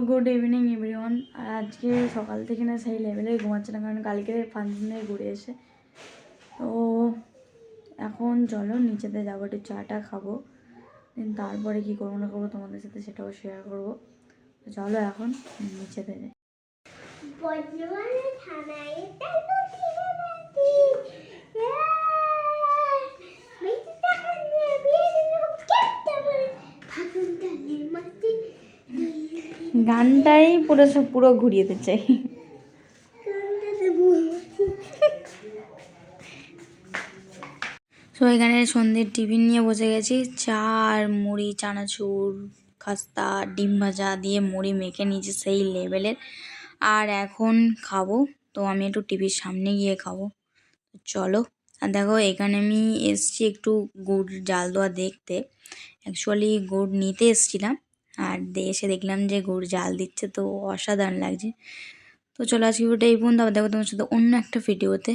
Good evening everyone. আর আজকে সকাল থেকে না সেই লেভেলে ঘুমাচ্ছে না, কারণ কালকে ফাংশনে ঘুরে এসে তো এখন চলো নিচেতে যাবো, একটু চাটা খাবো, দেন তারপরে কী করবো না করবো তোমাদের সাথে সেটাও শেয়ার করবো। তো চলো এখন নিচেতে যাই। গানটাই পুরো ঘুরিয়ে দিতে চাই। তো এখানে সন্ধ্যের টিফিন নিয়ে বসে গেছি, চা আর মুড়ি, চানাচুর, খাস্তা, ডিম ভাজা দিয়ে মুড়ি মেখে নিয়েছি সেই লেভেলের। আর এখন খাবো, তো আমি একটু টিভির সামনে গিয়ে খাবো। চলো। আর দেখো এখানে আমি এসছি একটু গুড় জাল দেওয়া দেখতে, অ্যাকচুয়ালি গুড় নিতে এসছিলাম আর এসে দেখলাম যে গুড় জাল দিচ্ছে, তো অসাধারণ লাগছে। তো চলো আজকে ভিডিওটা এই পর্যন্ত, আবার দেখো তোমার সাথে অন্য একটা ভিডিওতে।